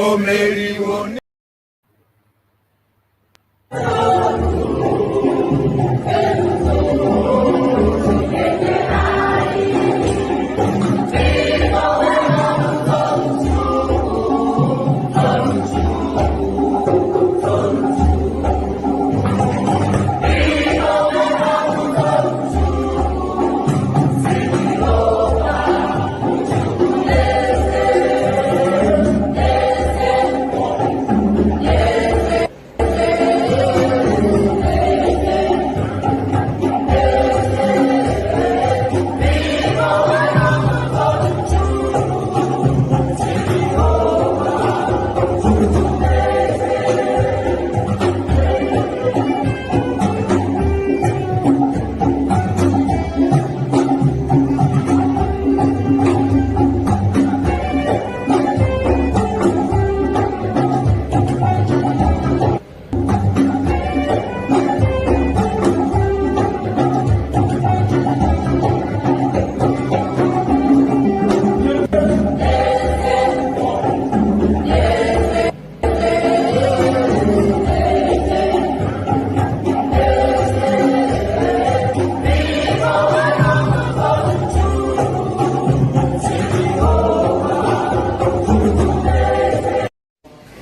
O Mary Woni.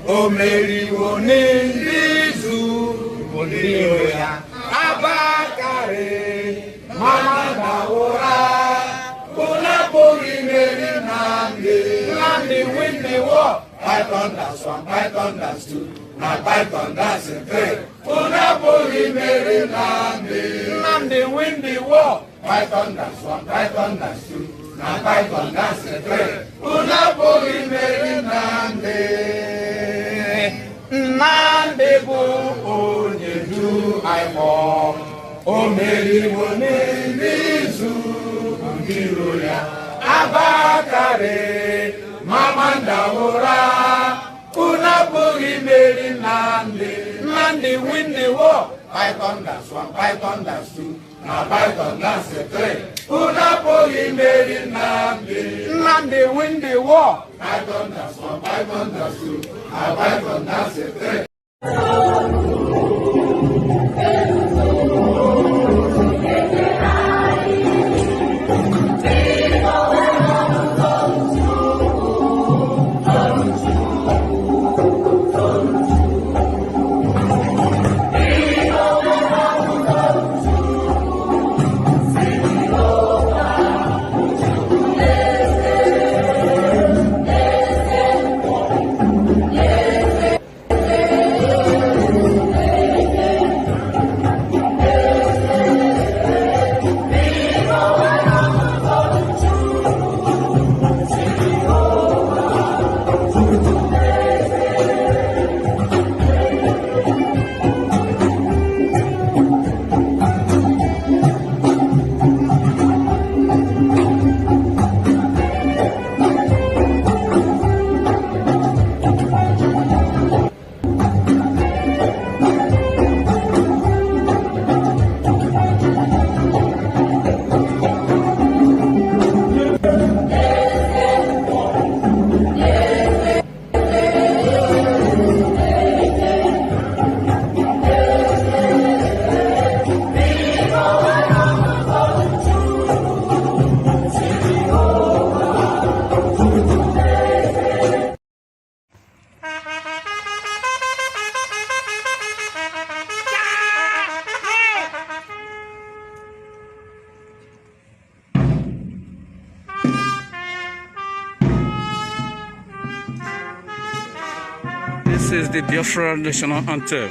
O Mary Woni Bizu Bondiroya Abakare Mama Daura Kuna Puri Mary Nandi win the war Python that's one, Python that's two Now Python that's a three Kuna Puri Mary Nandi win the war Python that's one, Python that's two Now Python that's a three Kuna Puri Mary Nandi bu onye du aimo O Mary Woni Bizu Biro ya Abakare Mama Daura Kuna Puri Mary Nandi win the war Python that's one, Python that's two Now Python that's a three Kuna Puri Mary Nandi win the war Python that's one, Python that's two Now Python that's a three This is the Biafra national anthem.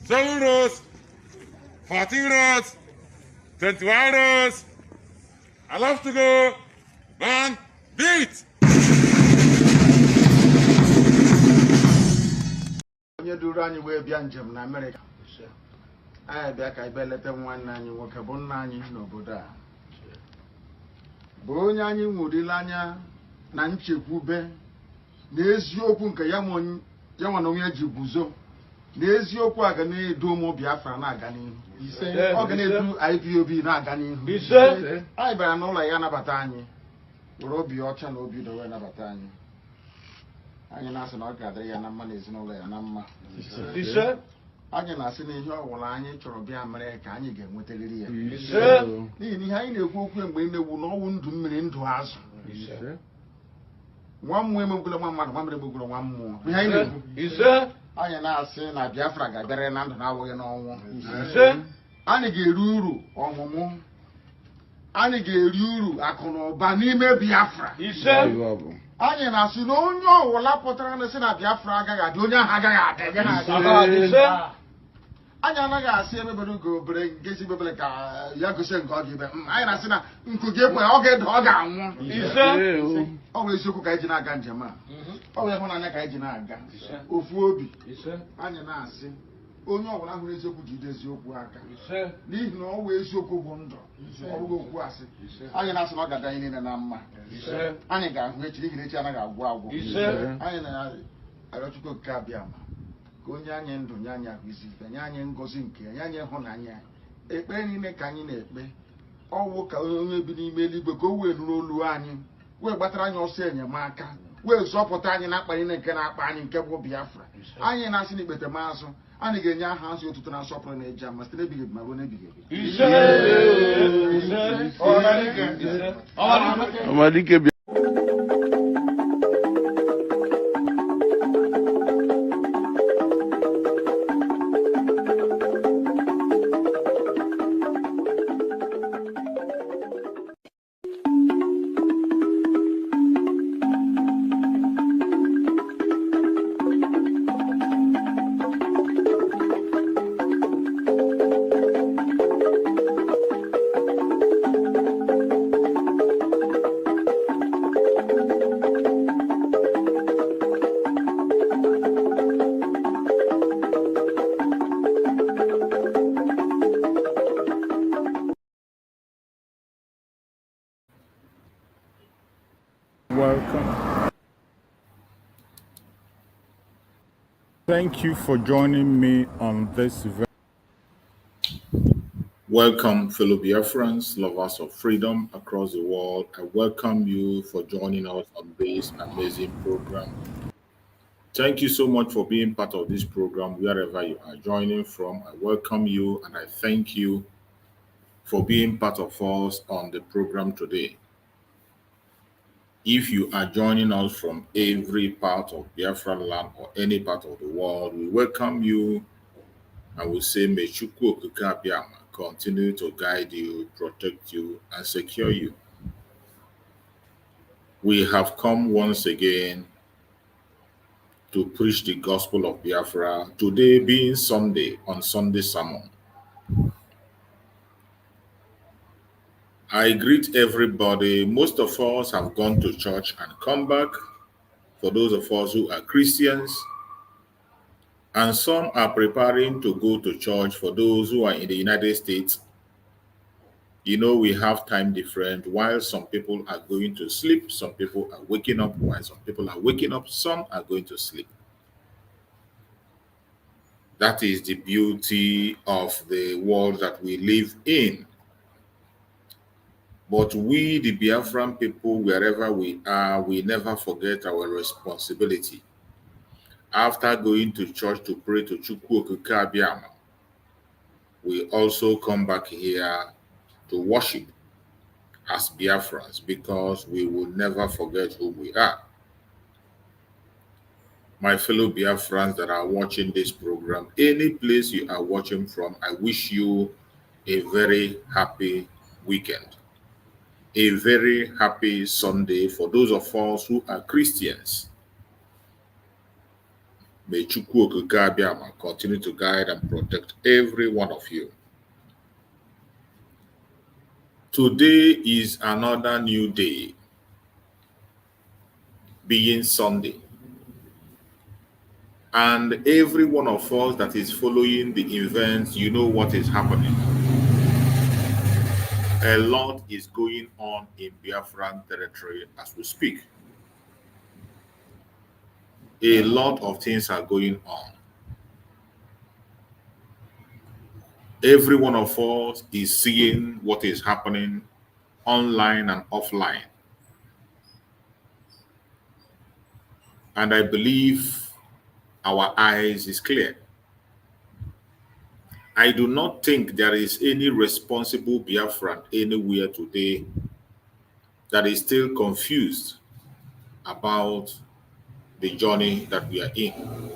7 rows, 14 rows, 21 rows. I love to go. Man, beat. Onye duru anyị wee bịa njem na Amerịka. Anyị bịa ka ebe leta nwanne anyị nwoke bụ nna anyị n'obodo a. Bụ onye anyị nwụrịla anya na nchekwube na eziokwu nke ya nwa na onye ji guzo. Na eziokwu a ga na-edu ụmụ Biafra na-aga n'ihu. Ọ ga na-edu IPOB na-aga n'ihu. Anyị bịara n'ụlọ ya nabata anyị. Were obi ọcha na obi udo wee nabata anyị. Anyị na-asị na ọ ga-adịrị ya na mma na ezinụlọ ya na mma. Anyị na-asị na ihe ọbụla anyị chọrọ bịa mere ka anyị ga-enwetarịrị ya. N'ihi na ihe anyị na-ekwu okwu mgbe ị na-ewu n'ọnwụ ndụ mmiri ndụ azụ. Nwa mmụọ emegbula nwa mmadụ, nwa mmiri emegbula nwa mmụọ. Ihe anyị na-ekwu. Anyị na-asị na Biafra ga-abịara na ndụ na-awụghị n'ọnwụ. Anyị ga-eri uru ọmụmụ. Anyị ga-eri uru akụ na ụba n'ime Biafra. Anyị na-asị na onye ọwụla pụtara na sị na Biafra agaghị adị, onye ahụ agaghị adị. Anyị anaghị asị ebebere nke obere nke si bebere ka ya gosi nke ọ ga-ebe. Anyị na-asị na nkụ ga-ekwe ọ ga-edo ọ ga-anwụ. Ọ bụ eziokwu ka anyị ji na-aga njem a. Ọ bụ ịhụnanya ka anyị ji na-aga ofu obi. Anyị na-asị onye ọbụla hụrụ eziokwu jide eziokwu aka, n'ihi na ọ bụ eziokwu bụ ndụ, ọ bụghị okwu asị. Anyị na-asị na ọ ga-ada anyị niile na mma. Anyị ga-ahụ echi n'ihi na echi anaghị agwụ agwụ. Anyị na-arịọ Chukwu nke abịa ma ka onye anyị ndụ nye anyị ahụ isi ife, nye anyị ngọzi nke ya, nye anyị ịhụnanya. Ekpere niile ka anyị na-ekpe ọwụ ka onye bi n'ime eluigwe ka o wee nụrụ olu anyị, wee gbatara anyị ọsọ enyemaka, wee zọpụta anyị na akpa niile nke na-akpa anyị nke bụ Biafra. Anyị na-asị na ikpete maazụ anyị ga-enye aha nsi ụtụtụ na nsọpụrụ na eji ama site n'ebighị ebi ma ruo n'ebighị ebi. Welcome. Thank you for joining me on this event. Welcome, fellow Biafrans, lovers of freedom across the world. I welcome you for joining us on this amazing program. Thank you so much for being part of this program, wherever you are joining from. I welcome you and I thank you for being part of us on the program today. If you are joining us from every part of Biafra land or any part of the world, we welcome you and we say, may Chukwu Okike Abiama continue to guide you, protect you, and secure you. We have come once again to preach the gospel of Biafra, today being Sunday, on Sunday sermon. I greet everybody. Most of us have gone to church and come back, for those of us who are Christians, and some are preparing to go to church for those who are in the United States. You know, we have time different. While some people are going to sleep, some people are waking up. While some people are waking up, some are going to sleep. That is the beauty of the world that we live in. But we, the Biafran people, wherever we are, we never forget our responsibility. After going to church to pray to Chukwu Okike Abiama, we also come back here to worship as Biafrans, because we will never forget who we are. My fellow Biafrans that are watching this program, any place you are watching from, I wish you a very happy weekend. A very happy Sunday for those of us who are Christians. May Chukwu Okike Abiama continue to guide and protect every one of you. Today is another new day, being Sunday. And every one of us that is following the events, you know what is happening. A lot is going on in Biafran territory as we speak. A lot of things are going on. Every one of us is seeing what is happening online and offline. And I believe our eyes is clear. I do not think there is any responsible Biafran anywhere today that is still confused about the journey that we are in.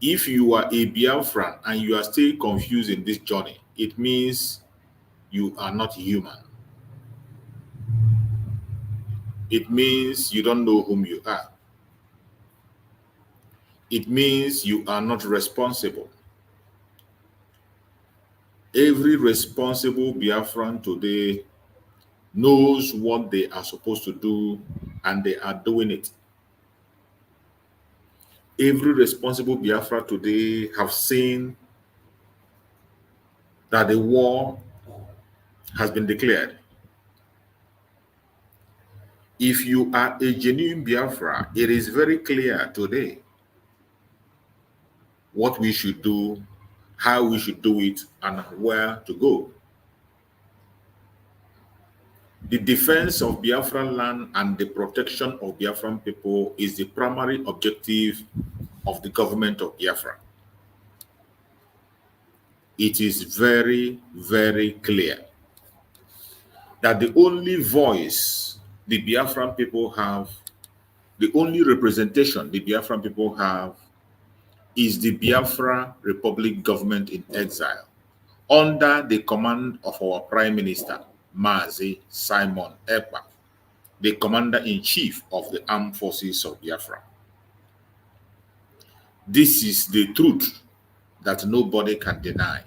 If you are a Biafran and you are still confused in this journey, it means you are not human. It means you don't know whom you are. It means you are not responsible. Every responsible Biafran today knows what they are supposed to do, and they are doing it. Every responsible Biafra today have seen that the war has been declared. If you are a genuine Biafra, it is very clear today what we should do, how we should do it, and where to go. The defense of Biafran land and the protection of Biafran people is the primary objective of the government of Biafra. It is very, very clear that the only voice the Biafran people have, the only representation the Biafran people have, is the Biafra Republic government in exile, under the command of our Prime Minister, Mazi Simon Ekpa, the Commander-in-Chief of the Armed Forces of Biafra. This is the truth that nobody can deny.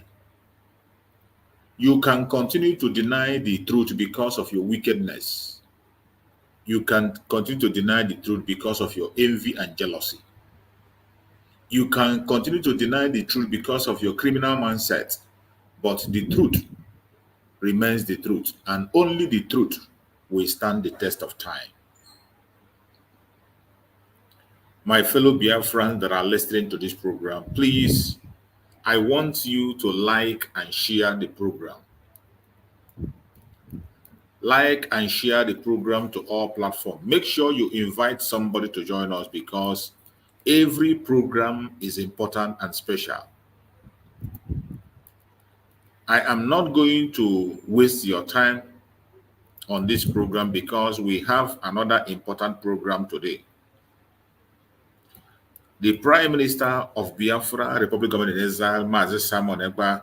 You can continue to deny the truth because of your wickedness. You can continue to deny the truth because of your envy and jealousy. You can continue to deny the truth because of your criminal mindset. But the truth remains the truth, and only the truth will stand the test of time. My fellow Biafrans that are listening to this program, please, I want you to like and share the program. Like and share the program to all platforms. Make sure you invite somebody to join us, because every program is important and special. I am not going to waste your time on this program because we have another important program today. The Prime Minister of Biafra Republic Government in Exile, Mazi Simon Ekpa,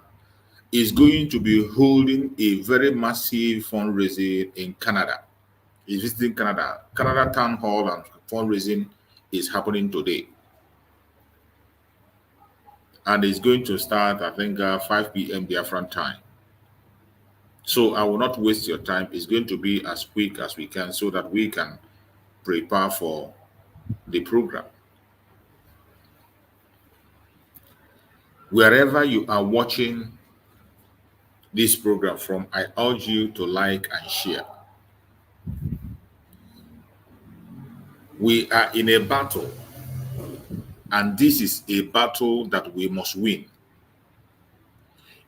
is going to be holding a very massive fundraising in Canada. He's visiting Canada. Canada Town Hall and fundraising is happening today. And it's going to start, I think, 5 p.m. Biafran time. So I will not waste your time. It's going to be as quick as we can so that we can prepare for the program. Wherever you are watching this program from, I urge you to like and share. We are in a battle, and this is a battle that we must win.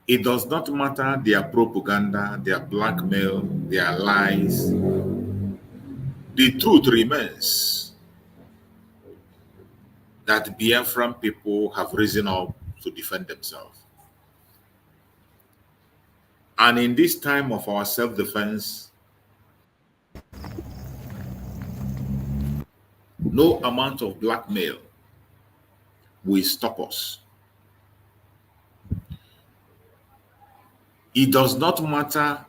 It does not matter their propaganda, their blackmail, their lies. The truth remains that Biafran people have risen up to defend themselves. And in this time of our self-defense, no amount of blackmail will stop us. It does not matter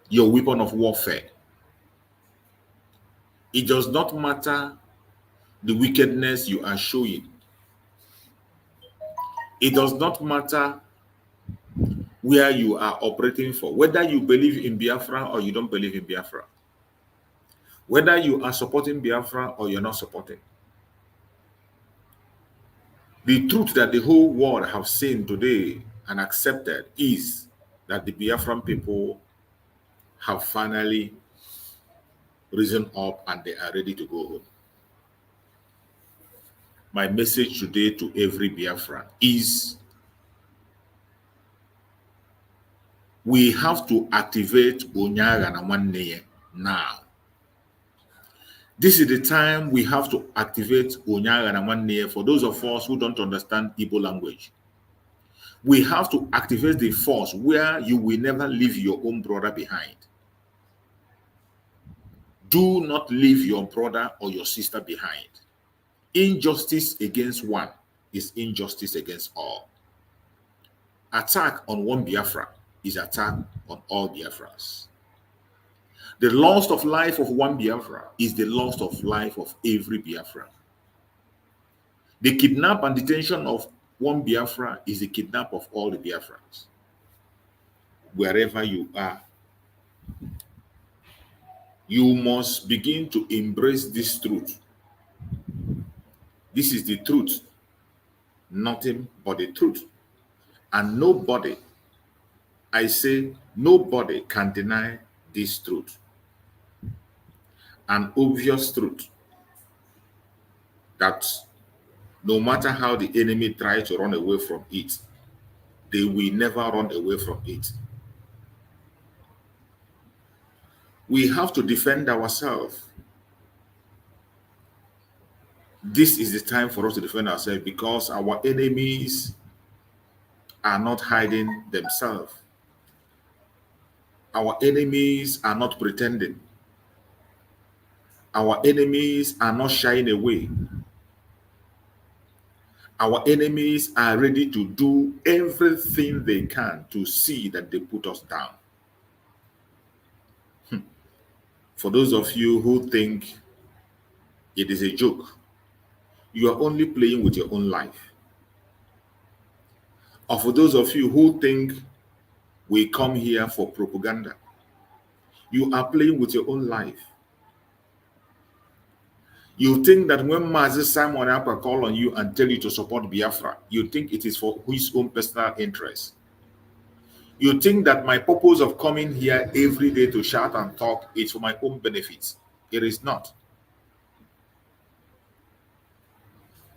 your weapon of warfare. It does not matter the wickedness you are showing. It does not matter where you are operating for, whether you believe in Biafra or you don't believe in Biafra, whether you are supporting Biafra or you're not supporting. The truth that the whole world have seen today and accepted is that the Biafran people have finally risen up and they are ready to go home. My message today to every Biafran is we have to activate Onyaga na Nwanne now. This is the time we have to activate Onyaga na Nwanne for those of us who don't understand Igbo language. We have to activate the force where you will never leave your own brother behind. Do not leave your brother or your sister behind. Injustice against one is injustice against all. Attack on one Biafra is attack on all Biafrans. The loss of life of one Biafra is the loss of life of every Biafra. The kidnap and detention of one Biafra is the kidnap of all the Biafrans. Wherever you are, you must begin to embrace this truth. This is the truth, nothing but the truth. And nobody, I say, nobody can deny this truth. An obvious truth that no matter how the enemy tries to run away from it, they will never run away from it. We have to defend ourselves. This is the time for us to defend ourselves because our enemies are not hiding themselves. Our enemies are not pretending. Our enemies are not shying away. Our enemies are ready to do everything they can to see that they put us down. For those of you who think it is a joke, you are only playing with your own life. Or for those of you who think we come here for propaganda, you are playing with your own life. You think that when Mazi Simon Appa call on you and tell you to support Biafra, you think it is for his own personal interest. You think that my purpose of coming here every day to shout and talk is for my own benefits. It is not.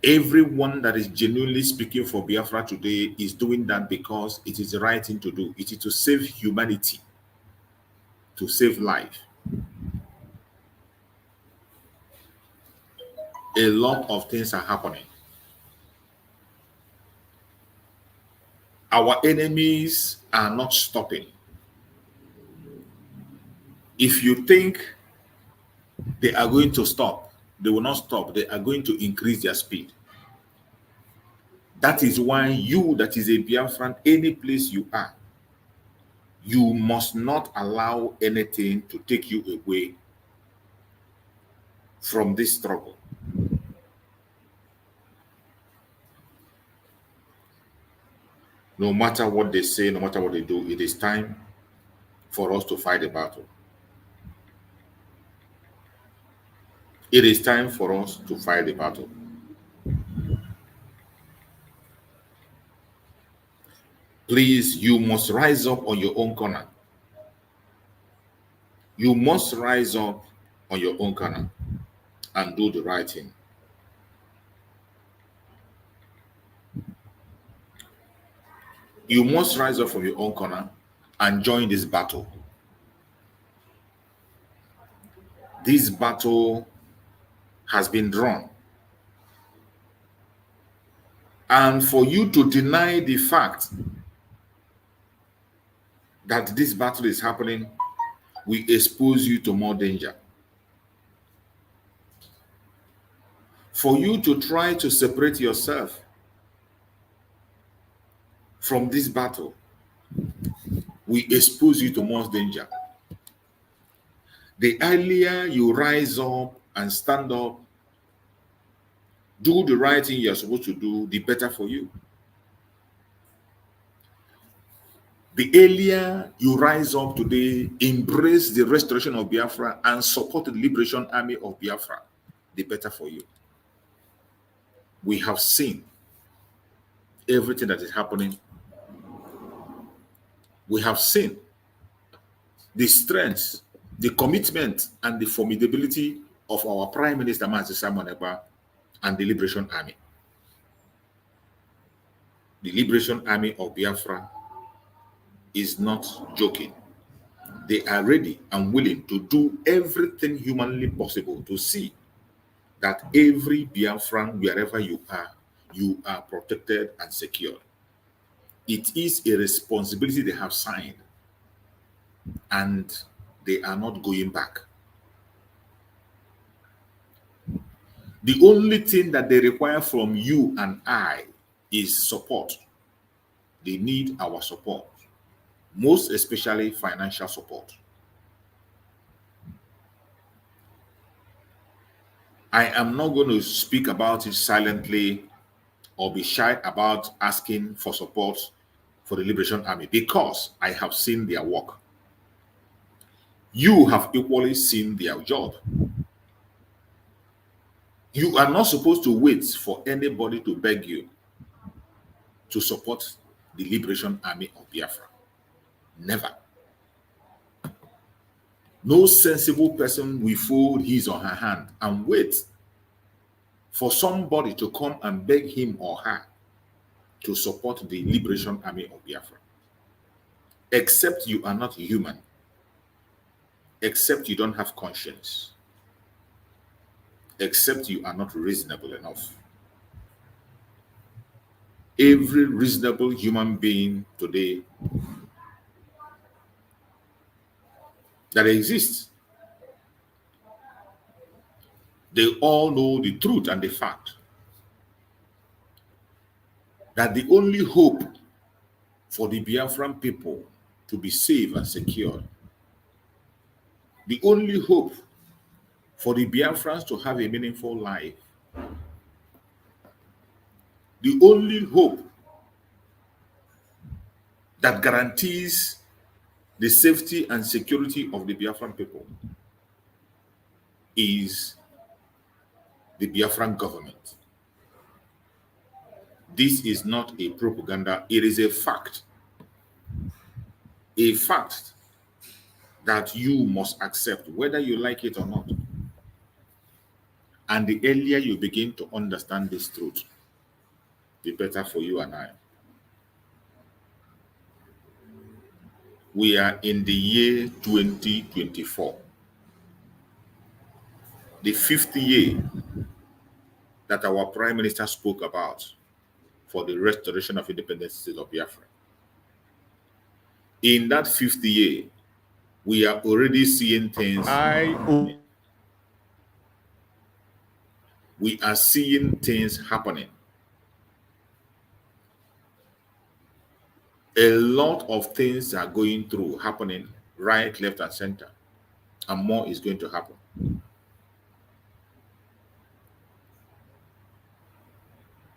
Everyone that is genuinely speaking for Biafra today is doing that because it is the right thing to do. It is to save humanity, to save life. A lot of things are happening. Our enemies are not stopping. If you think they are going to stop, they will not stop. They are going to increase their speed. That is why you, that is a Biafran, any place you are, you must not allow anything to take you away from this struggle. No matter what they say, no matter what they do, it is time for us to fight the battle. It is time for us to fight the battle. Please, you must rise up on your own corner. You must rise up on your own corner and do the right thing. You must rise up from your own corner and join this battle. This battle has been drawn. And for you to deny the fact that this battle is happening, we expose you to more danger. For you to try to separate yourself from this battle, we expose you to more danger. The earlier you rise up and stand up Do the right thing you're supposed to do, the better for you. The earlier you rise up today, embrace the restoration of Biafra and support the Liberation Army of Biafra, the better for you. We have seen everything that is happening. We have seen the strength, the commitment, and the formidability of our Prime Minister, Mazi Simon Ekpa, and the Liberation Army. The Liberation Army of Biafra is not joking. They are ready and willing to do everything humanly possible to see that every Biafran, wherever you are protected and secured. It is a responsibility they have signed, and they are not going back. The only thing that they require from you and I is support. They need our support, most especially financial support. I am not going to speak about it silently or be shy about asking for support for the Liberation Army, because I have seen their work. You have equally seen their job. You are not supposed to wait for anybody to beg you to support the Liberation Army of Biafra. Never. No sensible person will fold his or her hand and wait for somebody to come and beg him or her to support the Liberation Army of Biafra. Except you are not human. Except you don't have conscience. Except you are not reasonable enough. Every reasonable human being today that exists, they all know the truth and the fact that the only hope for the Biafran people to be safe and secure, the only hope for the Biafrans to have a meaningful life, the only hope that guarantees the safety and security of the Biafran people is the Biafran government. This is not a propaganda, it is a fact. A fact that you must accept, whether you like it or not. And the earlier you begin to understand this truth, the better for you and I. We are in the year 2024, the 5th year that our Prime Minister spoke about for the restoration of independent state of Biafra. In that 5th year, we are already seeing things. We are seeing things happening. A lot of things are going through, happening right, left, and center. And more is going to happen.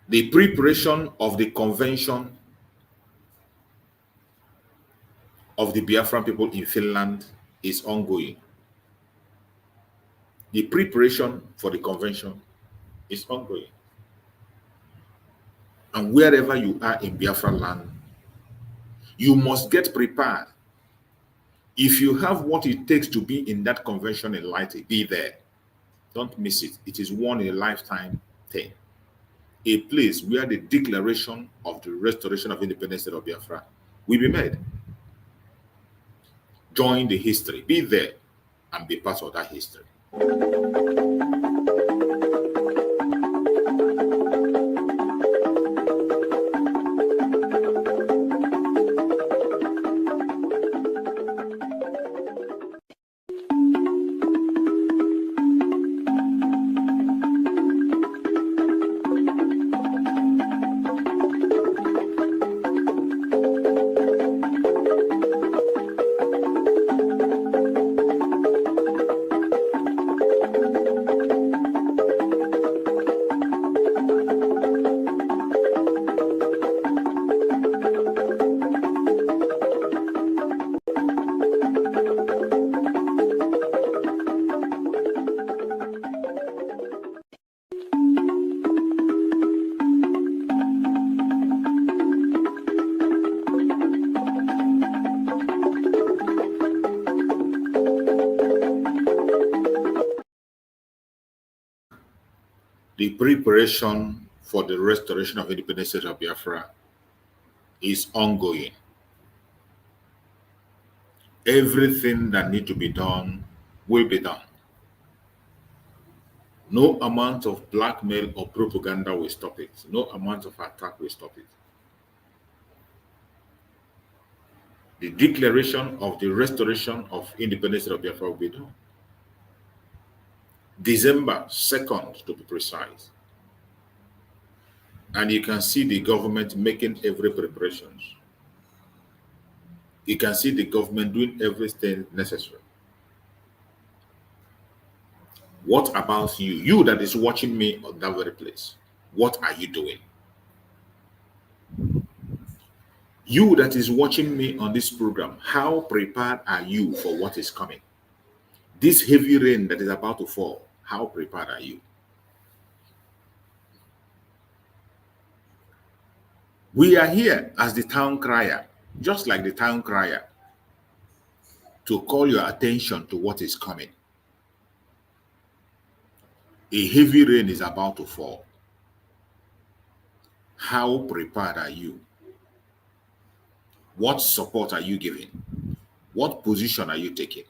The preparation of the convention of the Biafran people in Finland is ongoing. The preparation for the convention is ongoing. And wherever you are in Biafran land, you must get prepared. If you have what it takes to be in that convention in Lighty, be there. Don't miss it. It is one in a lifetime thing. A place where the declaration of the restoration of independence of Biafra will be made. Join the history. Be there and be part of that history. the preparation for the restoration of independent state of Biafra is ongoing. Everything that needs to be done will be done. No amount of blackmail or propaganda will stop it. No amount of attack will stop it. The declaration of the restoration of independence of Biafra will be done. December 2nd, to be precise. And you can see the government making every preparations. You can see the government doing everything necessary. What about you? You that is watching me on that very place. What are you doing? You that is watching me on this program, how prepared are you for what is coming? This heavy rain that is about to fall, how prepared are you? We are here as the town crier, just like the town crier, to call your attention to what is coming. A heavy rain is about to fall. How prepared are you? What support are you giving? What position are you taking?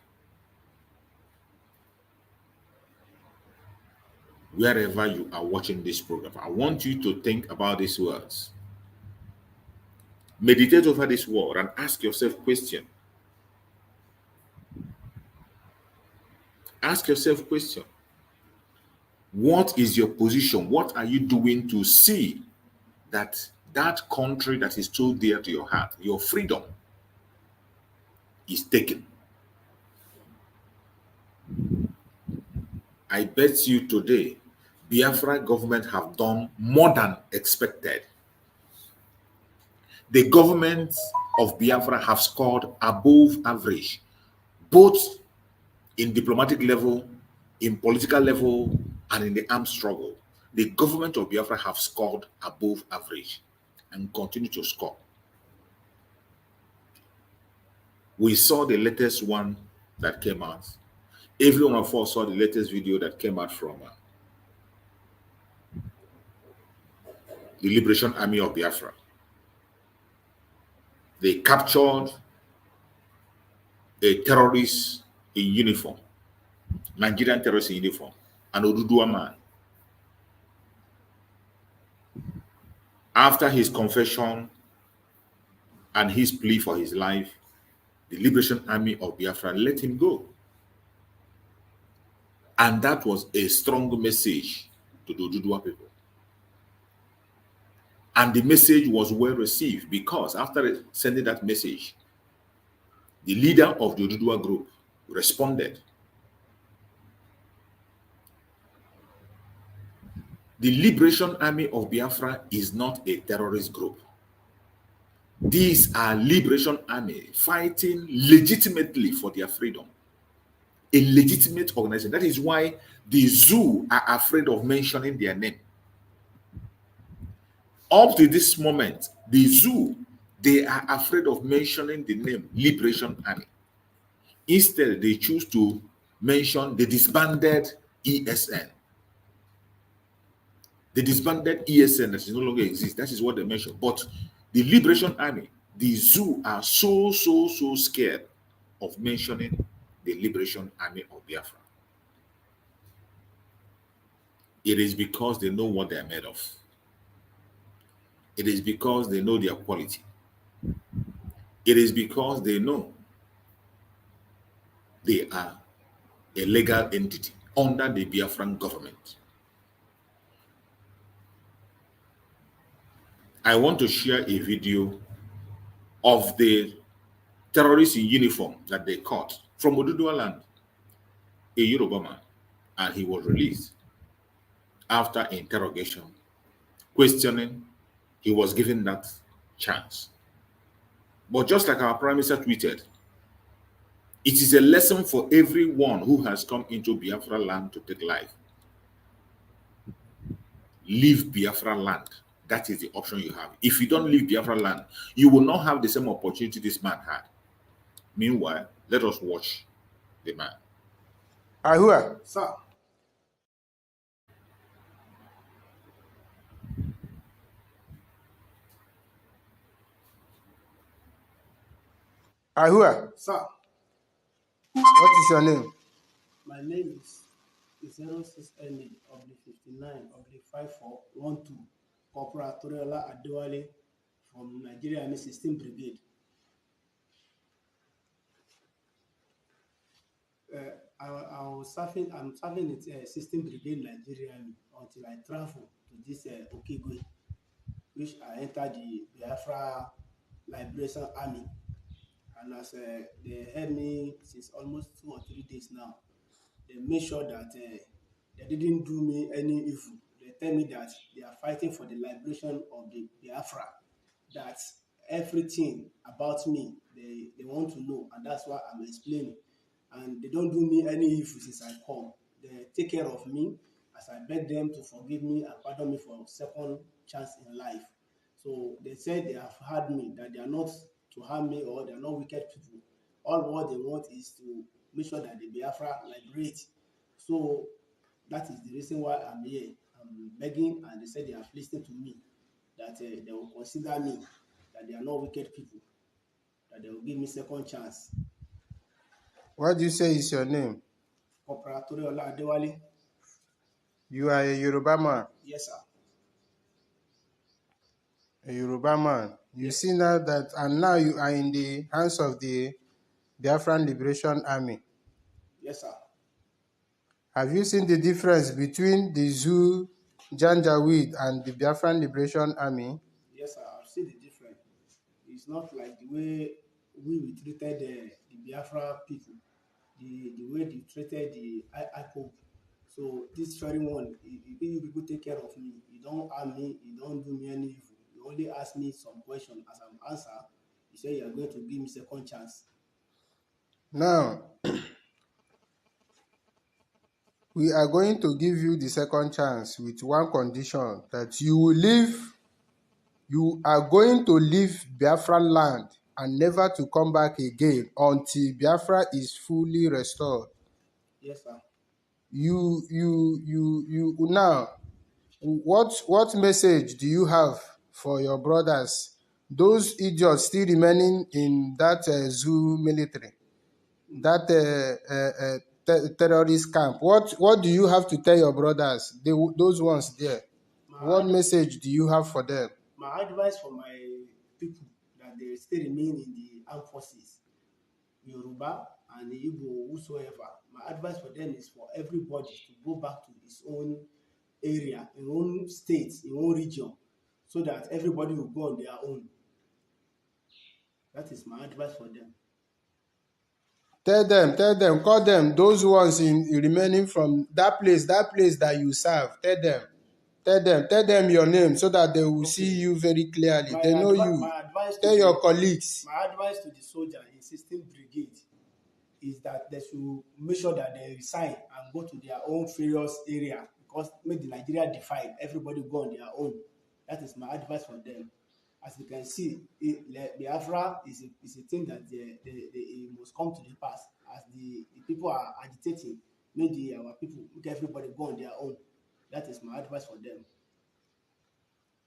Wherever you are watching this program, I want you to think about these words. Meditate over this word and ask yourself a question. Ask yourself a question. What is your position? What are you doing to see that that country that is so dear to your heart, your freedom, is taken? I bet you today, Biafra government have done more than expected. The government of Biafra have scored above average, both in diplomatic level, in political level, and in the armed struggle. The government of Biafra have scored above average and continue to score. We saw the latest one that came out. Every one of us saw the latest video that came out from the Liberation Army of Biafra. They captured a terrorist in uniform, Nigerian terrorist in uniform, an Oduduwa man. After his confession and his plea for his life, the Liberation Army of Biafra let him go. And that was a strong message to the Oduduwa people. And the message was well received because after sending that message, the leader of the Oduduwa group responded. The Liberation Army of Biafra is not a terrorist group. These are Liberation Army fighting legitimately for their freedom. A legitimate organization. That is why the zoo are afraid of mentioning their name. Up to this moment, the zoo, they are afraid of mentioning the name Liberation Army. Instead, they choose to mention the disbanded ESN. The disbanded ESN that no longer exists. That is what they mention. But the Liberation Army, the zoo are so scared of mentioning the Liberation Army of Biafra. It is because they know what they are made of. It is because they know their quality. It is because they know they are a legal entity under the Biafran government. I want to share a video of the terrorists in uniform that they caught from Oduduwa land, a Yoruba man, and he was released after interrogation, questioning. He was given that chance. But just like our Prime Minister tweeted, it is a lesson for everyone who has come into Biafra land to take life. Leave Biafra land. That is the option you have. If you don't leave Biafra land, you will not have the same opportunity this man had. Meanwhile, let us watch the man. Ahua, sir. Ahua, Sir, what is your name? my name is 06NA of the 59 of the 5412 Corporal Toriola Adewale from Nigeria Army 16 Brigade. I'm serving in 16 Brigade Nigeria Army until I travel to this Okigwe, which I entered the Biafra Liberation Army. And as they had me since almost 2 or 3 days now, they made sure that they didn't do me any evil. They tell me that they are fighting for the liberation of the Biafra, that everything about me they want to know, and that's why I'm explaining. And they don't do me any evil since I come. They take care of me as I beg them to forgive me and pardon me for a second chance in life. So they said they have heard me, that they are not to harm me or they are not wicked people. All what they want is to make sure that the Biafra liberate. So that is the reason why I'm here. I'm begging, and they said they have listened to me, that they will consider me, that they are not wicked people, that they will give me second chance. What do you say is your name? Corporal Toriola Adewale. You are a Yoruba man. Yes, sir. A Yoruba man. You Yes. see now that, and now you are in the hands of the Biafran Liberation Army. Yes, sir. Have you seen the difference between the Zoo Janjaweed and the Biafran Liberation Army? Yes, sir. I've seen the difference. It's not like the way we treated the Biafra people, the way they treated the IPOB. So this very one, you people take care of me. You don't harm me. You don't do me any evil. You only ask me some question. As I'm answer, you say you are going to give me second chance. Now, we are going to give you the second chance with one condition, that you will leave. You are going to leave Biafran land and never to come back again until Biafra is fully restored. Yes, sir. You now, what message do you have for your brothers, those idiots still remaining in that zoo military, that terrorist camp? What do you have to tell your brothers, those ones there? What message do you have for them? My advice for my people, that they still remain in the armed forces, Yoruba and the Igbo, whosoever. My advice for them is for everybody to go back to his own area, his own state, his own region, so that everybody will go on their own. That is my advice for them. Tell them, call them, those ones in remaining from that place that you serve. Tell them your name so that they will see you very clearly. They know you. Tell your colleagues. My advice to the soldier in 16th Brigade is that they should make sure that they resign and go to their own various area, because make the Nigeria divide, everybody go on their own. That is my advice for them. As you can see, Biafra is a thing that they must come to the pass. As the people are agitating, make our people, make everybody go on their own. That is my advice for them.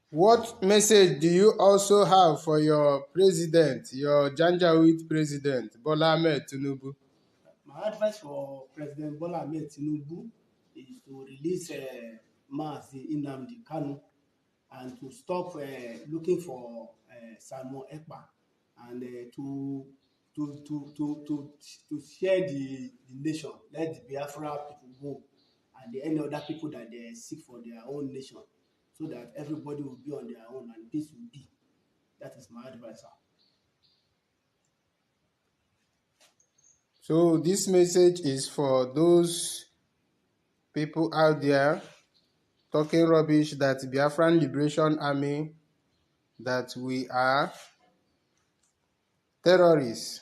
What message do you also have for your president, your Janjaweed president, Bola Ahmed Tinubu? My advice for President Bola Ahmed Tinubu is to release Mazi Nnamdi Kanu and to stop looking for Samuel Ekpa, and to share the nation. Let the Biafra people go, and any other people that they seek for their own nation, so that everybody will be on their own and peace will be. That is my advice, sir. So this message is for those people out there talking rubbish that Biafran Liberation Army, that we are terrorists.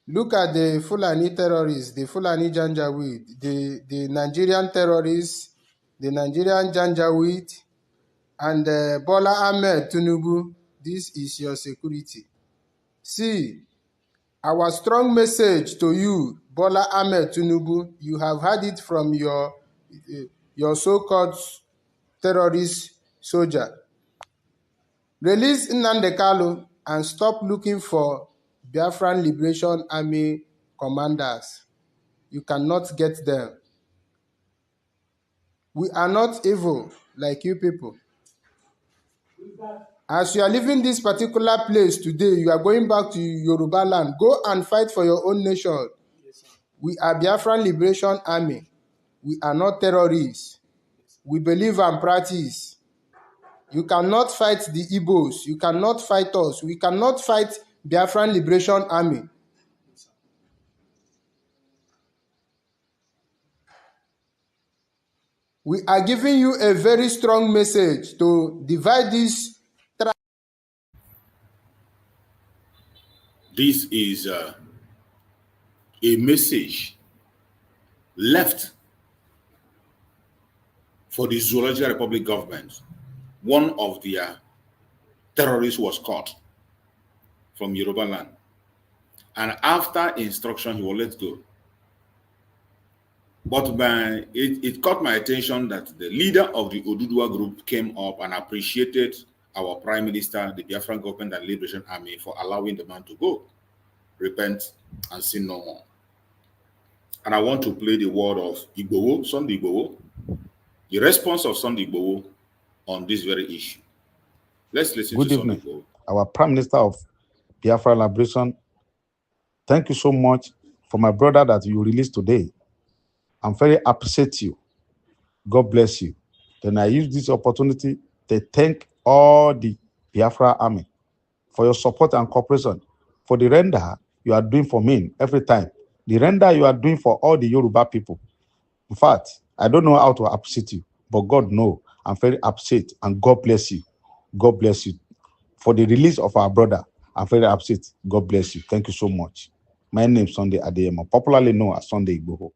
Look at the Fulani terrorists, the Fulani Janjaweed, the Nigerian terrorists, the Nigerian Janjaweed, and Bola Ahmed Tinubu. This is your security. See, our strong message to you, Bola Ahmed Tinubu, you have heard it from your so-called terrorist soldier. Release Nnamdi Kanu and stop looking for Biafran Liberation Army commanders. You cannot get them. We are not evil like you people. As you are leaving this particular place today, you are going back to Yoruba land. Go and fight for your own nation. We are Biafran Liberation Army. We are not terrorists. We believe and practice. You cannot fight the Igbos. You cannot fight us. We cannot fight Biafran Liberation Army. We are giving you a very strong message to divide this. This is a message left for the Zoological Republic government. One of their terrorists was caught from Yoruba land. And after instruction, he was let go. But it caught my attention that the leader of the Oduduwa group came up and appreciated our Prime Minister, the Biafran government and Liberation Army for allowing the man to go, repent, and sin no more. And I want to play the word of Igboho, Sunday Igboho, the response of Sunday Igboho on this very issue. Let's listen to Sunday Igboho. Our Prime Minister of Biafra Liberation, thank you so much for my brother that you released today. I'm very appreciate you. God bless you. Then I use this opportunity to thank all the Biafra Army for your support and cooperation, for the render you are doing for me every time, the render you are doing for all the Yoruba people. In fact, I don't know how to appreciate you, but God knows I'm very appreciate, and God bless you. God bless you. For the release of our brother, I'm very appreciate. God bless you. Thank you so much. My name is Sunday Adeyemo, popularly known as Sunday Igboho.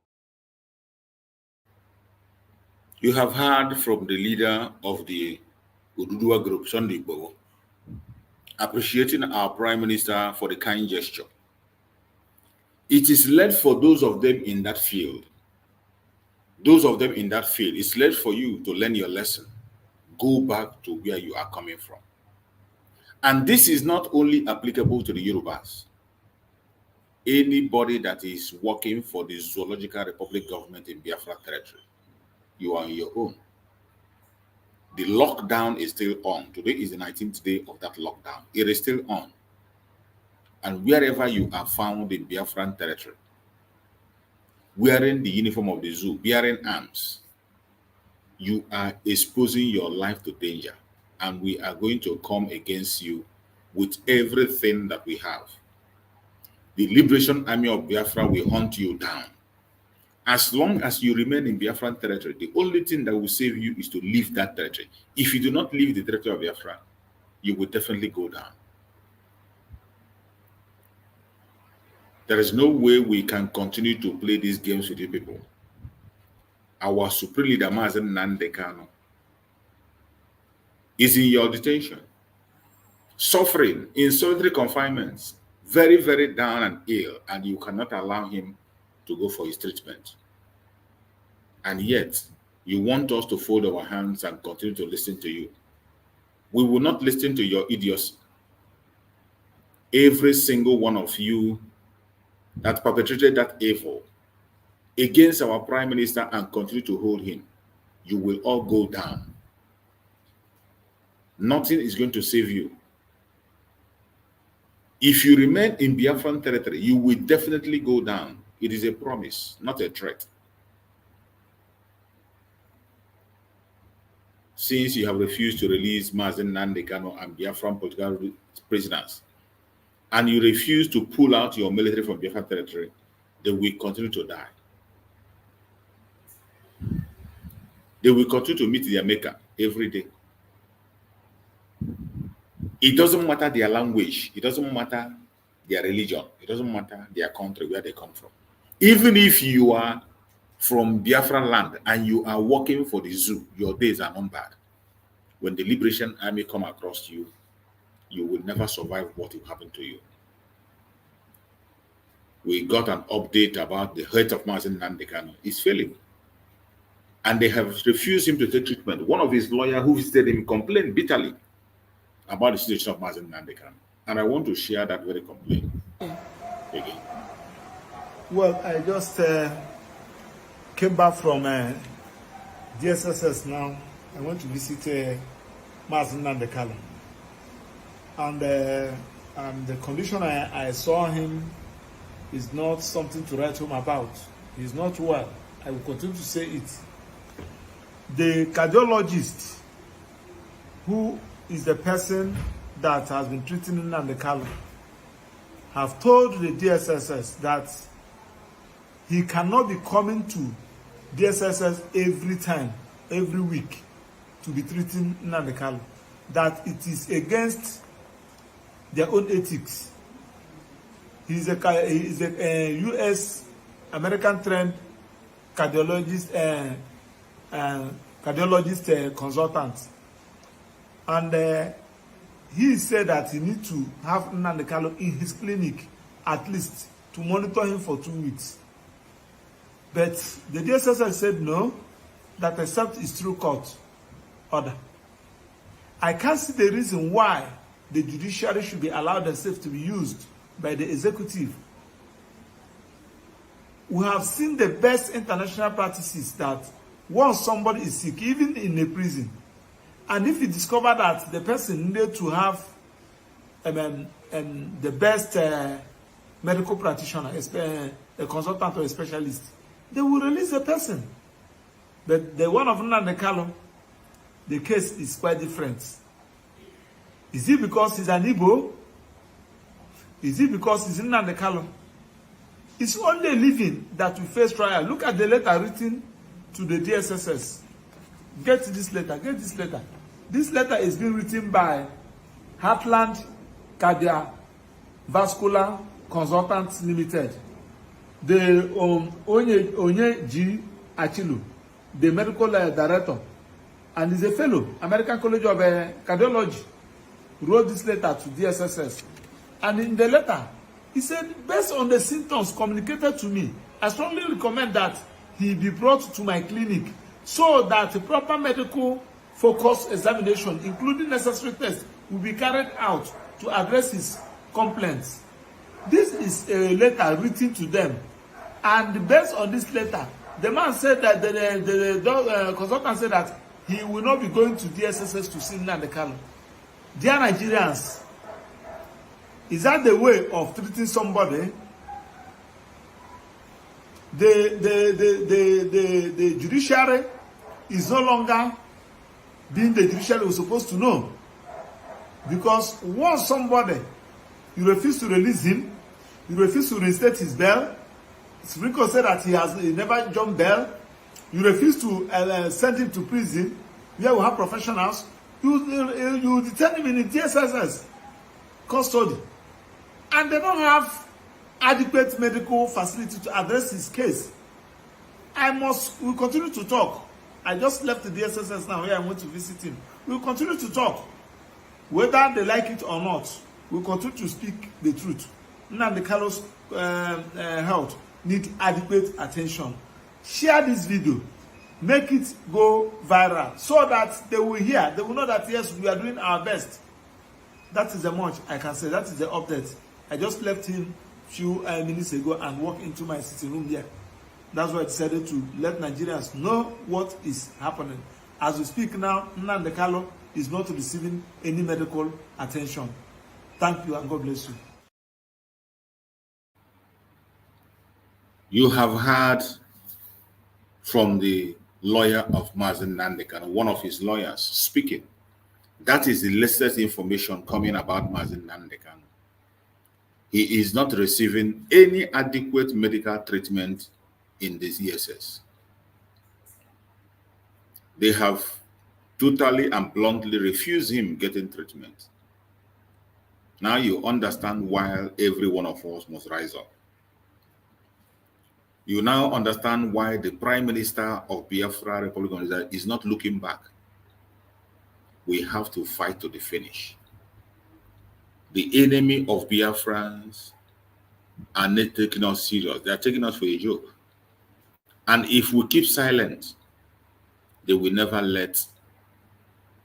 You have heard from the leader of the Oduduwa group, Sunday Igboho, appreciating our Prime Minister for the kind gesture. It is left for those of them in that field. Those of them in that field, it's left for you to learn your lesson. Go back to where you are coming from. And this is not only applicable to the Yorubas. Anybody that is working for the Zoological Republic government in Biafra territory, you are on your own. The lockdown is still on. Today is the 19th day of that lockdown. It is still on. And wherever you are found in Biafran territory, wearing the uniform of the zoo, bearing arms, you are exposing your life to danger. And we are going to come against you with everything that we have. The Liberation Army of Biafra will hunt you down. As long as you remain in Biafran territory, the only thing that will save you is to leave that territory. If you do not leave the territory of Biafra, you will definitely go down. There is no way we can continue to play these games with you people. Our supreme leader, Mazen Nnamdi Kanu, is in your detention, suffering in solitary confinements, very, very down and ill, and you cannot allow him to go for his treatment. And yet, you want us to fold our hands and continue to listen to you. We will not listen to your idiocy. Every single one of you that perpetrated that evil against our Prime Minister and continue to hold him, you will all go down. Nothing is going to save you. If you remain in Biafran territory, you will definitely go down. It is a promise, not a threat. Since you have refused to release Mazen Nnamdi Kanu and Biafran political prisoners, and you refuse to pull out your military from Biafran territory, they will continue to die. They will continue to meet their maker every day. It doesn't matter their language. It doesn't matter their religion. It doesn't matter their country, where they come from. Even if you are from Biafra land and you are working for the zoo, your days are numbered. When the Liberation Army come across you, you will never survive what will happen to you. We got an update about the health of Mazen Nnamdi Kanu. He's failing. And they have refused him to take treatment. One of his lawyers who visited him complained bitterly about the situation of Mazen Nnamdi Kanu. And I want to share that very complaint again. Well, I just came back from DSSS now. I went to visit Mazen Nandekala. And the condition I saw him is not something to write home about. He's not well. I will continue to say it. The cardiologist, who is the person that has been treating Nandekala, have told the DSSS that he cannot be coming to DSSS every time, every week, to be treating Nandekala. That it is against their own ethics. He is a U.S. American trained cardiologist, consultant, and he said that he needs to have Nandekalo in his clinic at least to monitor him for 2 weeks. But the DSSS said no, that except his through court order. I can't see the reason why the judiciary should be allowed themselves to be used by the executive. We have seen the best international practices that once somebody is sick, even in a prison, and if you discover that the person needed to have the best medical practitioner, a consultant or a specialist, they will release the person. But the one of Nandekalo, the case is quite different. Is it because he's an Igbo? Is it because he's in Nandekalo? It's only living that we face trial. Look at the letter written to the DSSS. Get this letter. Get this letter. This letter is being written by Heartland Cardiovascular Consultants Limited. The Onye G. Achilu, the medical director, and is a fellow, American College of Cardiology, wrote this letter to DSSS. And in the letter, he said, based on the symptoms communicated to me, I strongly recommend that he be brought to my clinic so that a proper medical focus examination, including necessary tests, will be carried out to address his complaints. This is a letter written to them. And based on this letter, the man said that the consultant said that he will not be going to DSSS to see Nandekalo. Dear Nigerians, is that the way of treating somebody? The judiciary is no longer being the judiciary we're supposed to know. Because once somebody, you refuse to release him, you refuse to reinstate his bail, Rico said that he never jumped bail, you refuse to send him to prison, where we have professionals, you detain him in the DSSS custody. And they don't have adequate medical facility to address his case. We'll continue to talk. I just left the DSSS now where I went to visit him. We'll continue to talk. Whether they like it or not, we'll continue to speak the truth. Nandekalo's health need adequate attention. Share this video. Make it go viral so that they will hear. They will know that, yes, we are doing our best. That is the much I can say. That is the update. I just left him a few minutes ago and walked into my sitting room here. That's why I decided to let Nigerians know what is happening. As we speak now, Nandekalo is not receiving any medical attention. Thank you and God bless you. You have heard from the lawyer of Mazen Nandekano, one of his lawyers, speaking. That is the latest information coming about Mazen Nandekano. He is not receiving any adequate medical treatment in this ESS. They have totally and bluntly refused him getting treatment. Now you understand why every one of us must rise up. You now understand why the Prime Minister of Biafra Republic of Nigeria is not looking back. We have to fight to the finish. The enemy of Biafrans are not taking us serious. They are taking us for a joke. And if we keep silent, they will never let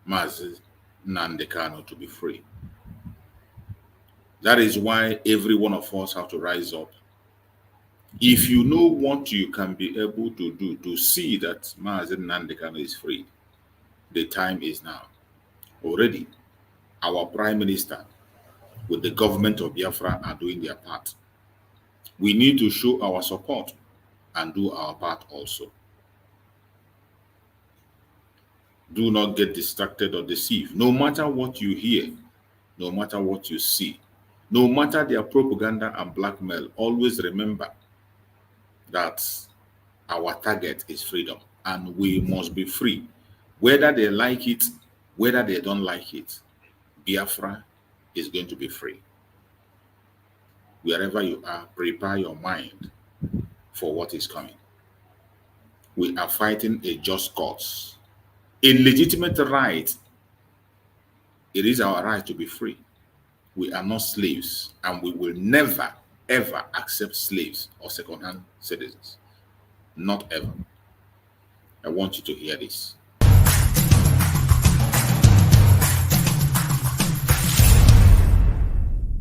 Mazen Nandekano to be free. That is why every one of us have to rise up. If you know what you can be able to do to see that Mazen Nandekano is free, the time is now. Already, our Prime Minister with the government of Biafra are doing their part. We need to show our support and do our part also. Do not get distracted or deceived. No matter what you hear, no matter what you see, no matter their propaganda and blackmail, always remember that our target is freedom and we must be free. Whether they like it, whether they don't like it, Biafra is going to be free. Wherever you are, prepare your mind for what is coming. We are fighting a just cause, a legitimate right. It is our right to be free. We are not slaves, and we will never, ever accept slaves or second-hand citizens. Not ever. I want you to hear this.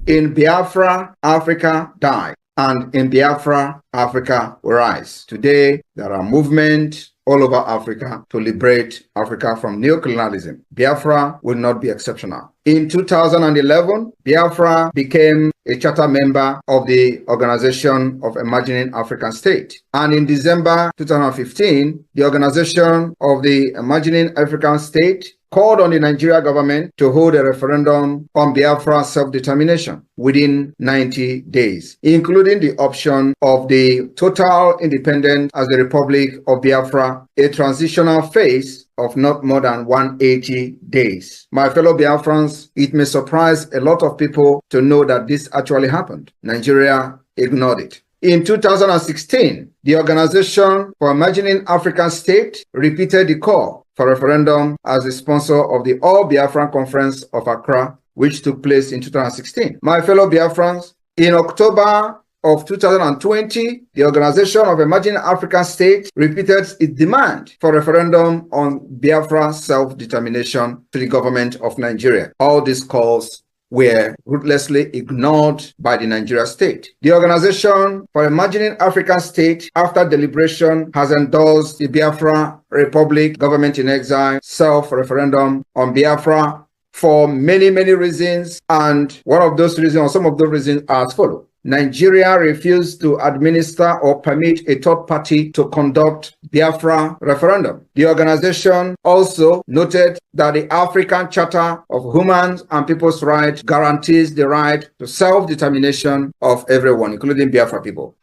In Biafra, Africa died, and in Biafra, Africa will rise. Today, there are movements all over Africa to liberate Africa from neocolonialism. Biafra will not be exceptional. In 2011, Biafra became a charter member of the Organization of Imagining African State. And in December 2015, the Organization of the Imagining African State called on the Nigeria government to hold a referendum on Biafra self-determination within 90 days, including the option of the total independence as the Republic of Biafra, a transitional phase of not more than 180 days. My fellow Biafrans, it may surprise a lot of people to know that this actually happened. Nigeria ignored it. In 2016, the Organization for Imagining African State repeated the call for referendum as the sponsor of the All Biafran Conference of Accra, which took place in 2016. My fellow Biafrans, in October of 2020, the Organization of Imagining African State repeated its demand for referendum on Biafra self-determination to the government of Nigeria. All these calls were ruthlessly ignored by the Nigeria state. The Organization for Imagining African State, after deliberation, has endorsed the Biafra Republic Government in Exile self-referendum on Biafra for many, many reasons. And one of those reasons, or some of those reasons, are as follows. Nigeria refused to administer or permit a third party to conduct Biafra referendum. The organization also noted that the African Charter of Human and People's Rights guarantees the right to self-determination of everyone, including Biafra people.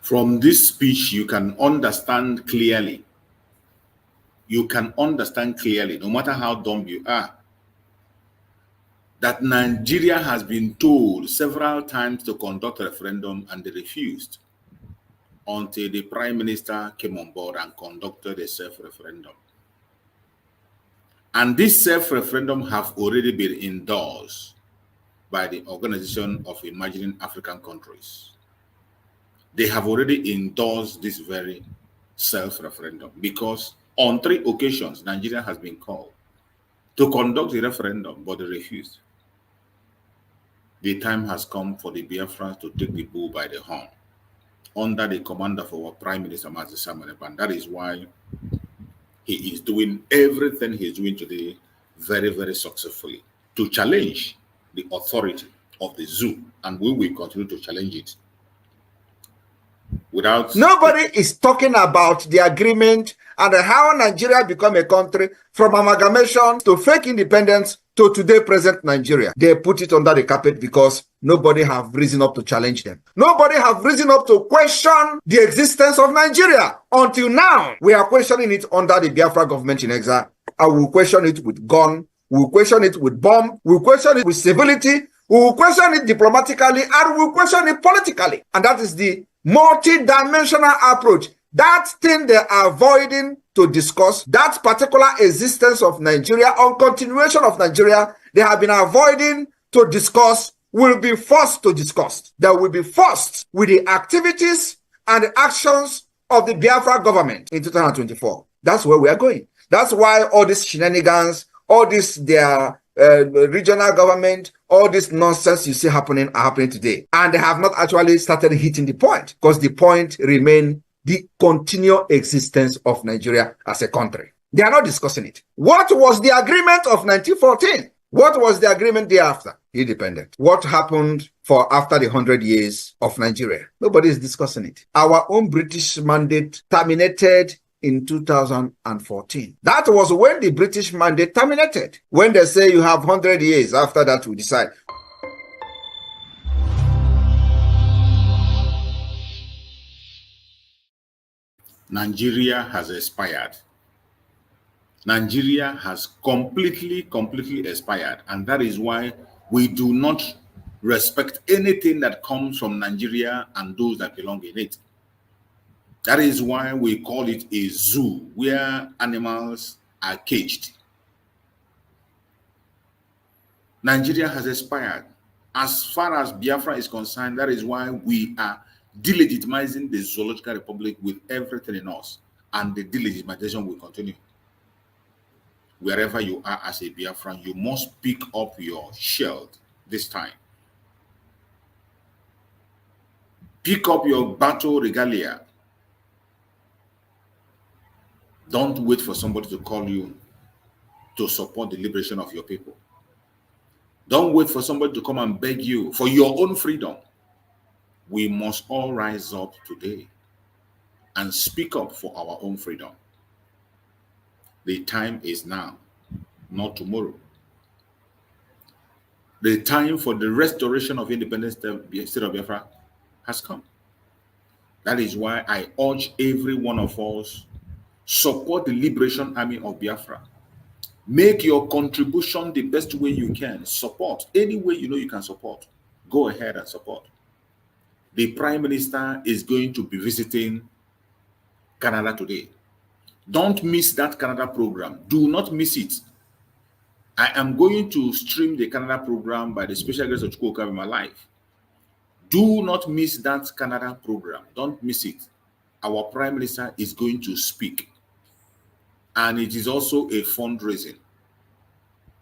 From this speech, you can understand clearly. You can understand clearly, no matter how dumb you are, that Nigeria has been told several times to conduct a referendum and they refused until the Prime Minister came on board and conducted a self-referendum. And this self-referendum have already been endorsed by the Organization of Imagining African Countries. They have already endorsed this very self-referendum because on 3 occasions, Nigeria has been called to conduct the referendum, but they refused. The time has come for the Biafrans to take the bull by the horn under the command of our Prime Minister, Mazi Samuel. And that is why he is doing everything he's doing today very, very successfully to challenge the authority of the zoo. And we will continue to challenge it. Nobody is talking about the agreement and how Nigeria become a country from amalgamation to fake independence to today present Nigeria. They put it under the carpet because nobody have risen up to challenge them. Nobody have risen up to question the existence of Nigeria. Until now, we are questioning it under the Biafra government in exile. And we will question it with gun, we will question it with bomb, we will question it with civility, we will question it diplomatically, and we will question it politically. And that is the multi-dimensional approach. That thing they are avoiding to discuss, that particular existence of Nigeria or continuation of Nigeria, they have been avoiding to discuss, will be forced to discuss. They will be forced with the activities and the actions of the Biafra government in 2024. That's where we are going. That's why all these shenanigans, all this their regional government, all this nonsense you see happening are happening today. And they have not actually started hitting the point, because the point remains the continual existence of Nigeria as a country. They are not discussing it. What was the agreement of 1914? What was the agreement thereafter? Independent. What happened for after the 100 years of Nigeria? Nobody is discussing it. Our own British mandate terminated in 2014. That was when the British mandate terminated. When they say you have 100 years, after that we decide. Nigeria has expired. Nigeria has completely expired. And that is why we do not respect anything that comes from Nigeria and those that belong in it. That is why we call it a zoo where animals are caged. Nigeria has expired. As far as Biafra is concerned, that is why we are delegitimizing the Zoological Republic with everything in us. And the delegitimization will continue. Wherever you are as a Biafran, you must pick up your shield this time. Pick up your battle regalia. Don't wait for somebody to call you to support the liberation of your people. Don't wait for somebody to come and beg you for your own freedom. We must all rise up today and speak up for our own freedom. The time is now, not tomorrow. The time for the restoration of independence state of Biafra has come. That is why I urge every one of us, support the Liberation Army of Biafra. Make your contribution the best way you can. Support any way you know you can support. Go ahead and support. The Prime Minister is going to be visiting Canada today. Don't miss that Canada program. Do not miss it. I am going to stream the Canada program by the special grace of Chukwuka in my life. Do not miss that Canada program. Don't miss it. Our Prime Minister is going to speak. And it is also a fundraising.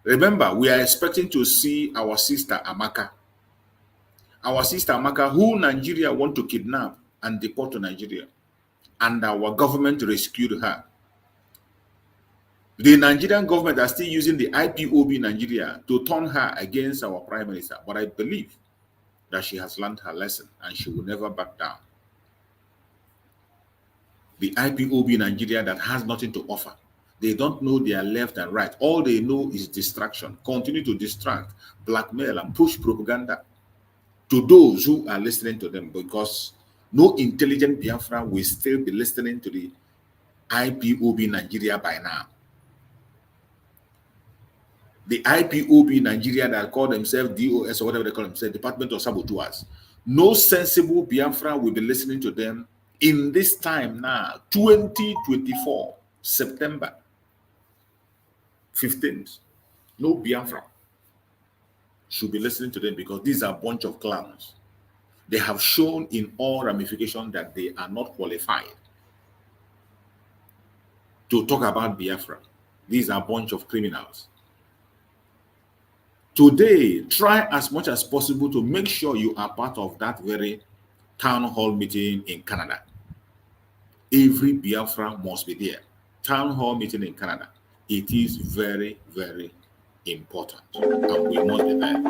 Remember, we are expecting to see our sister Amaka. Our sister Amaka, who Nigeria want to kidnap and deport to Nigeria. And our government rescued her. The Nigerian government are still using the IPOB Nigeria to turn her against our Prime Minister. But I believe that she has learned her lesson and she will never back down. The IPOB Nigeria that has nothing to offer. They don't know their left and right. All they know is distraction. Continue to distract, blackmail, and push propaganda to those who are listening to them, because no intelligent Biafra will still be listening to the IPOB Nigeria by now. The IPOB Nigeria that call themselves DOS or whatever they call themselves, Department of Saboteurs. No sensible Biafra will be listening to them in this time now, 2024, September 15th. No Biafra should be listening to them, because these are a bunch of clowns. They have shown in all ramifications that they are not qualified to talk about Biafra. These are a bunch of criminals. Today, try as much as possible to make sure you are part of that very town hall meeting in Canada. Every Biafra must be there. Town hall meeting in Canada. It is very, very important. And we must be there.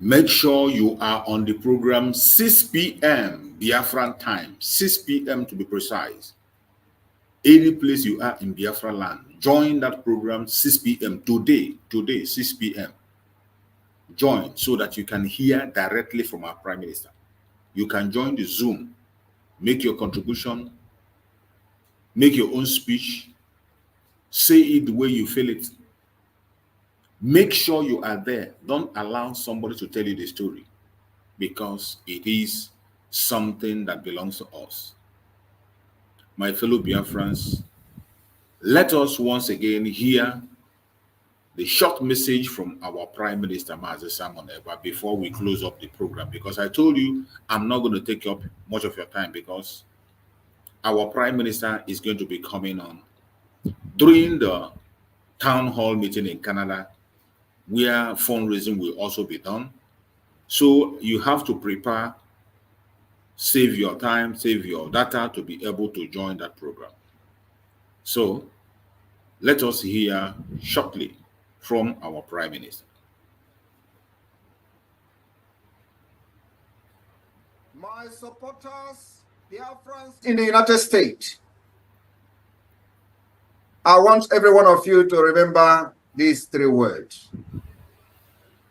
Make sure you are on the program 6 p.m. Biafran time, 6 p.m. to be precise. Any place you are in Biafra land, join that program 6 p.m. today, 6 p.m. Join so that you can hear directly from our Prime Minister. You can join the Zoom, make your contribution, make your own speech, say it the way you feel it. Make sure you are there. Don't allow somebody to tell you the story, because it is something that belongs to us. My fellow Biafrans, let us once again hear the short message from our Prime Minister, Mazi Simon Eba, before we close up the program, because I told you I'm not going to take up much of your time, because our Prime Minister is going to be coming on during the town hall meeting in Canada, where fundraising will also be done. So you have to prepare, save your time, save your data to be able to join that program. So let us hear shortly from our Prime Minister. My supporters, Biafrans in the United States, I want every one of you to remember these 3 words.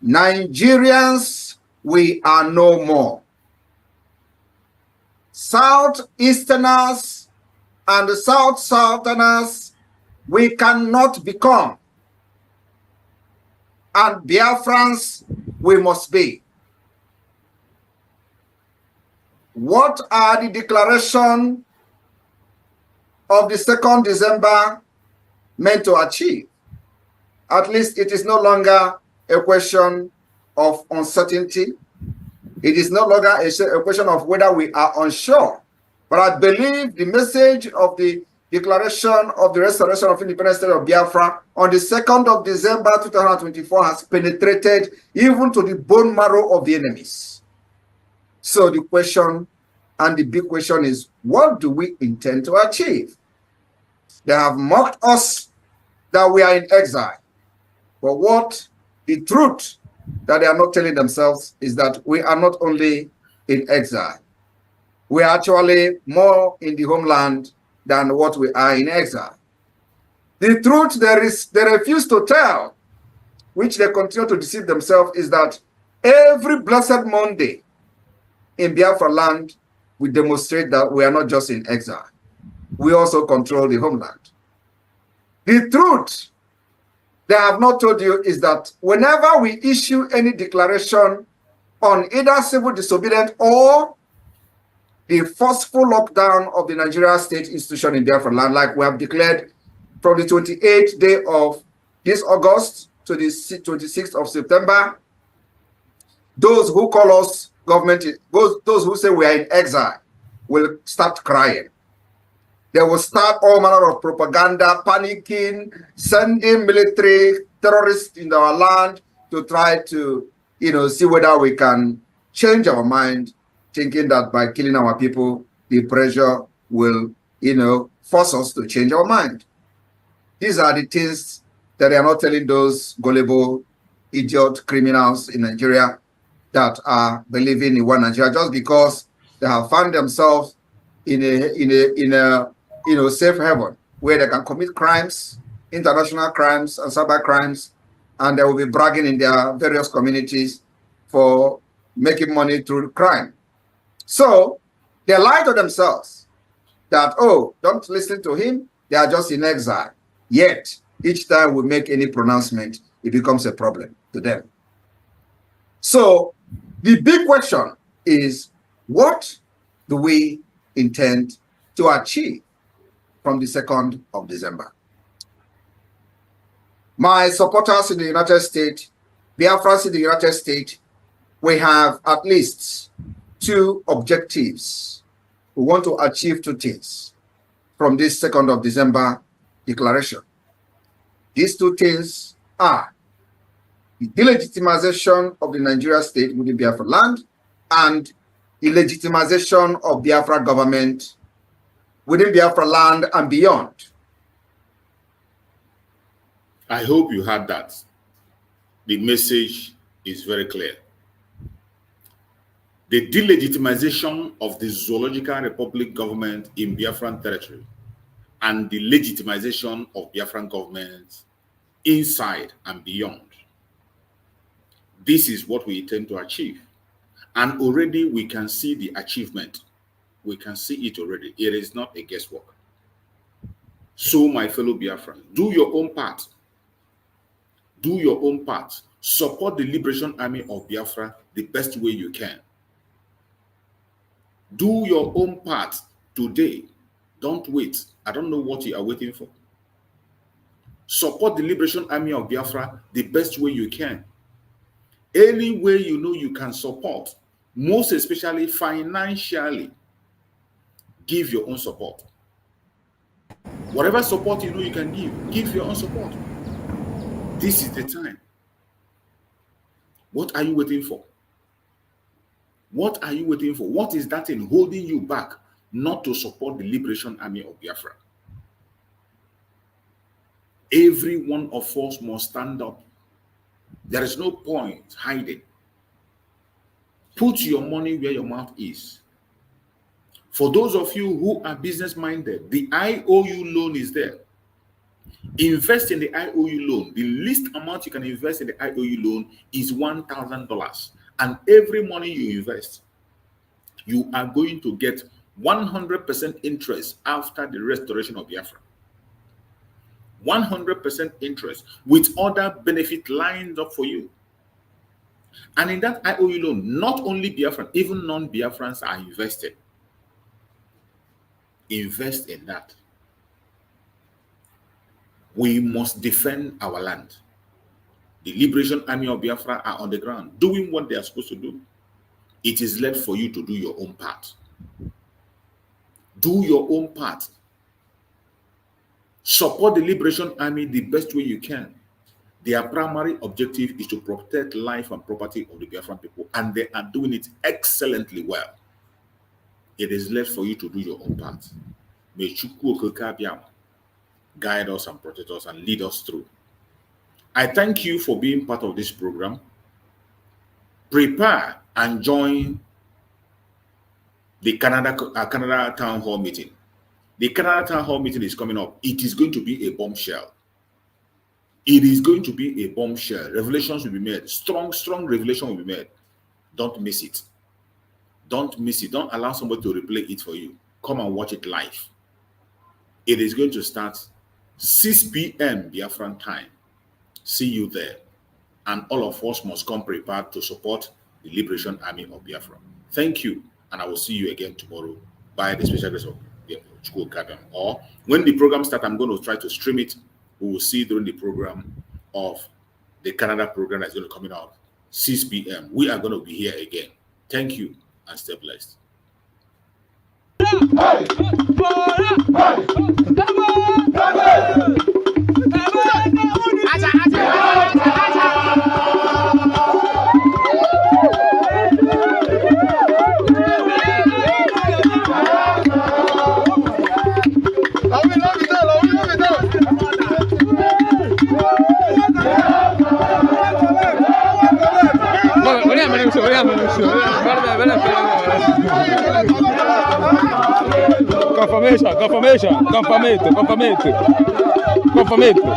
Nigerians, we are no more. Southeasterners and Southerners, we cannot become. And Biafrans, we must be. What are the declaration of the 2nd December meant to achieve? At least it is no longer a question of uncertainty. It is no longer a question of whether we are unsure. But I believe the message of the Declaration of the Restoration of Independent State of Biafra on the 2nd of December 2024 has penetrated even to the bone marrow of the enemies. So the question, and the big question, is, what do we intend to achieve? They have mocked us that we are in exile. But what the truth that they are not telling themselves is that we are not only in exile. We are actually more in the homeland than what we are in exile. The truth they refuse to tell, which they continue to deceive themselves, is that every blessed Monday in Biafra land, we demonstrate that we are not just in exile. We also control the homeland. The truth they have not told you is that whenever we issue any declaration on either civil disobedience or the forceful lockdown of the Nigeria state institution in Biafra land, like we have declared from the 28th day of this August to the 26th of September, those who call us government, those who say we are in exile, will start crying. They will start all manner of propaganda, panicking, sending military terrorists in our land to try to, see whether we can change our mind, thinking that by killing our people, the pressure will, force us to change our mind. These are the things that they are not telling those gullible, idiot criminals in Nigeria that are believing in one Nigeria just because they have found themselves in a safe haven where they can commit crimes, international crimes and cyber crimes, and they will be bragging in their various communities for making money through crime. So they lie to themselves that, oh, don't listen to him, they are just in exile. Yet, each time we make any pronouncement, it becomes a problem to them. So the big question is, what do we intend to achieve from the 2nd of December? My supporters in the United States, Biafrans in the United States, we have at least 2 objectives. We want to achieve 2 things from this 2nd of December declaration. These 2 things are the delegitimization of the Nigeria state within Biafra land and the legitimization of Biafra government within Biafra land and beyond. I hope you heard that. The message is very clear. the delegitimization of the Zoological Republic government in Biafran territory, and the legitimization of Biafran government inside and beyond. This is what we intend to achieve. And already we can see the achievement. We can see it already. It is not a guesswork. So, my fellow Biafrans, do your own part. Do your own part. Support the Liberation Army of Biafra the best way you can. Do your own part today. Don't wait. I don't know what you are waiting for. Support the Liberation Army of Biafra the best way you can. Any way you know you can support, most especially financially, give your own support. Whatever support you know you can give your own support. This is the time. What are you waiting for? What are you waiting for? What is that in holding you back not to support the Liberation Army of Biafra? Every one of us must stand up. There is no point hiding. Put your money where your mouth is. For those of you who are business-minded, the IOU loan is there. Invest in the IOU loan. The least amount you can invest in the IOU loan is $1,000. And every money you invest, you are going to get 100% interest after the restoration of Biafra. 100% interest with other benefit lined up for you. And in that IOU loan, not only Biafran, even non-Biafrans are invested. Invest in that. We must defend our land. The Liberation Army of Biafra are on the ground doing what they are supposed to do. It is left for you to do your own part. Do your own part. Support the Liberation Army the best way you can. Their primary objective is to protect life and property of the Biafran people, and they are doing it excellently well. It is left for you to do your own part. May Chukwu Okeke guide us and protect us and lead us through. I thank you for being part of this program. Prepare and join the Canada Town Hall meeting. The Canada Town Hall meeting is coming up. It is going to be a bombshell. It is going to be a bombshell. Revelations will be made. Strong revelation will be made. Don't miss it. Don't miss it. Don't allow somebody to replay it for you. Come and watch it live. It is going to start 6 p.m. Biafran time. See you there. And all of us must come prepared to support the Liberation Army of Biafra. Thank you. And I will see you again tomorrow by the special grace of or when the program starts, I'm going to try to stream it. We will see during the program of the Canada program that's going to come out 6 p.m. We are going to be here again. Thank you and stay blessed. Confirmation.